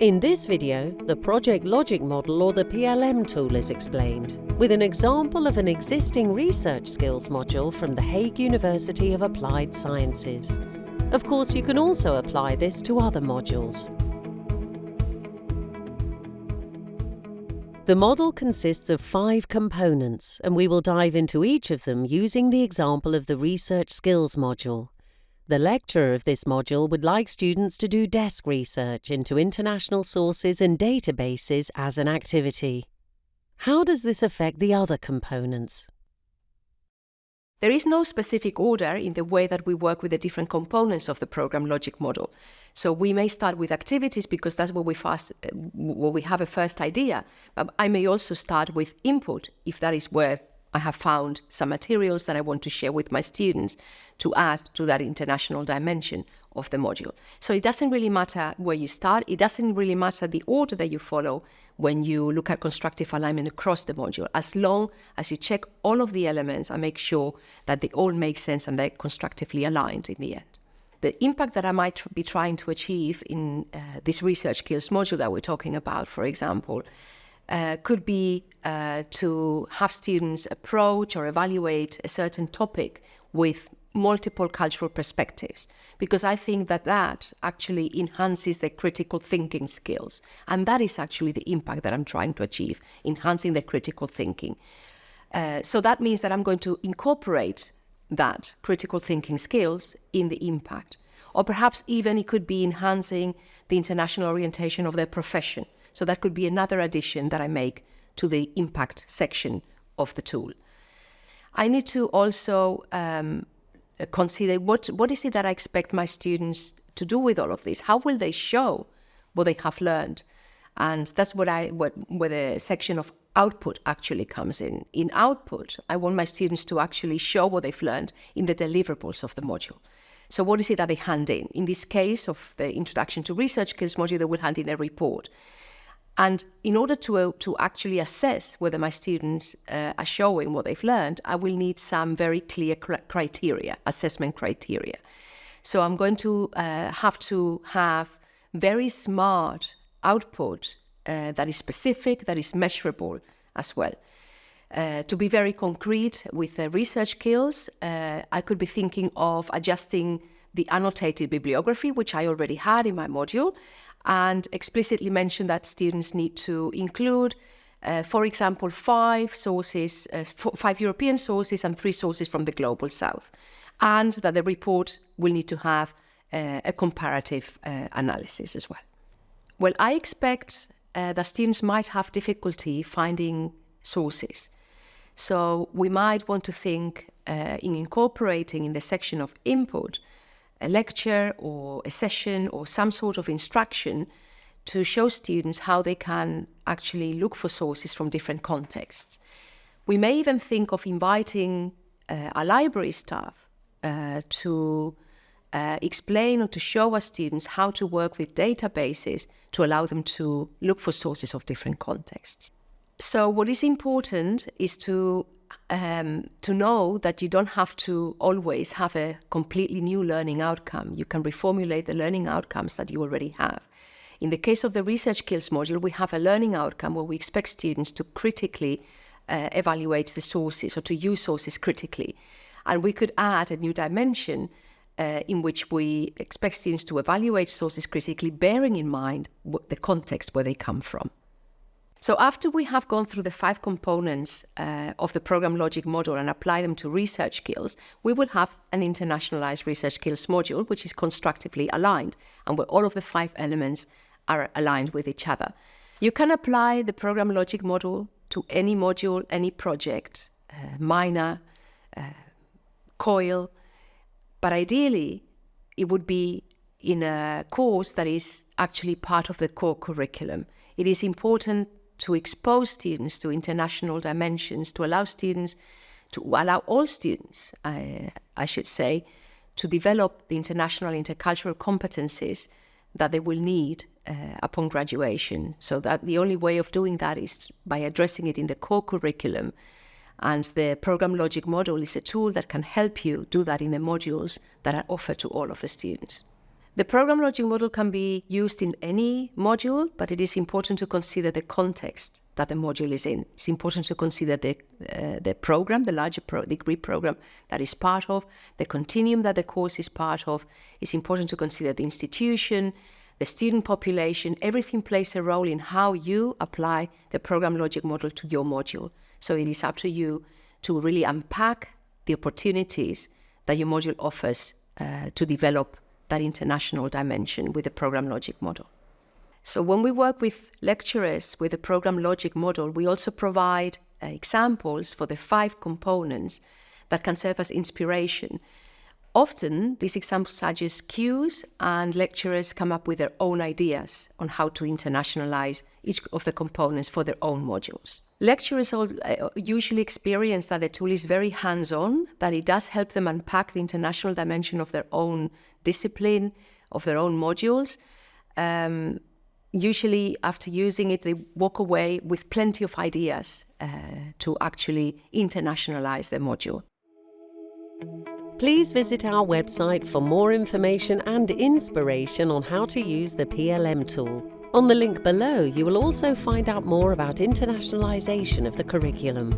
In this video, the project logic model or the PLM-tool is explained, with an example of an existing research skills module from the Hague University of Applied Sciences. Of course, you can also apply this to other modules. The model consists of 5 components, and we will dive into each of them using the example of the research skills module. The lecturer of this module would like students to do desk research into international sources and databases as an activity. How does this affect the other components? There is no specific order in the way that we work with the different components of the program logic model. So we may start with activities because that's where we have a first idea. But I may also start with input if that is where I have found some materials that I want to share with my students to add to that international dimension of the module. So it doesn't really matter where you start. It doesn't really matter the order that you follow when you look at constructive alignment across the module, as long as you check all of the elements and make sure that they all make sense and they're constructively aligned in the end. The impact that I might be trying to achieve in this research skills module that we're talking about, for example, could be to have students approach or evaluate a certain topic with multiple cultural perspectives, because I think that actually enhances their critical thinking skills. And that is actually the impact that I'm trying to achieve, enhancing their critical thinking. So that means that I'm going to incorporate that critical thinking skills in the impact. Or perhaps even it could be enhancing the international orientation of their profession. So that could be another addition that I make to the impact section of the tool. I need to also consider what is it that I expect my students to do with all of this? How will they show what they have learned? And that's where the section of output actually comes in. In output, I want my students to actually show what they've learned in the deliverables of the module. So what is it that they hand in? In this case of the Introduction to Research Skills module, they will hand in a report. And in order to actually assess whether my students are showing what they've learned, I will need some very clear criteria, assessment criteria. So I'm going to have very smart output that is specific, that is measurable as well. To be very concrete with research skills, I could be thinking of adjusting the annotated bibliography, which I already had in my module, and explicitly mention that students need to include, for example, 5 European sources and 3 sources from the Global South, and that the report will need to have a comparative analysis as well. Well, I expect that students might have difficulty finding sources. So we might want to think in incorporating in the section of input a lecture or a session or some sort of instruction to show students how they can actually look for sources from different contexts. We may even think of inviting our library staff to explain or to show our students how to work with databases to allow them to look for sources of different contexts. So what is important is to know that you don't have to always have a completely new learning outcome. You can reformulate the learning outcomes that you already have. In the case of the research skills module, we have a learning outcome where we expect students to critically evaluate the sources or to use sources critically. And we could add a new dimension in which we expect students to evaluate sources critically, bearing in mind the context where they come from. So after we have gone through the 5 components of the program logic model and apply them to research skills, we will have an internationalized research skills module, which is constructively aligned and where all of the 5 elements are aligned with each other. You can apply the program logic model to any module, any project, minor, COIL, but ideally it would be in a course that is actually part of the core curriculum. It is important to expose students to international dimensions, to allow all students, I should say, to develop the international intercultural competencies that they will need upon graduation. So that the only way of doing that is by addressing it in the core curriculum. And the program logic model is a tool that can help you do that in the modules that are offered to all of the students. The program logic model can be used in any module, but it is important to consider the context that the module is in. It's important to consider the program, the larger degree program that is part of, the continuum that the course is part of. It's important to consider the institution, the student population. Everything plays a role in how you apply the program logic model to your module. So it is up to you to really unpack the opportunities that your module offers to develop that international dimension with the program logic model. So when we work with lecturers with the program logic model, we also provide examples for the 5 components that can serve as inspiration. Often, these examples suggest cues, and lecturers come up with their own ideas on how to internationalize each of the components for their own modules. Lecturers usually experience that the tool is very hands-on, that it does help them unpack the international dimension of their own discipline, of their own modules. Usually, after using it, they walk away with plenty of ideas to actually internationalize their module. Please visit our website for more information and inspiration on how to use the PLM tool. On the link below, you will also find out more about internationalization of the curriculum.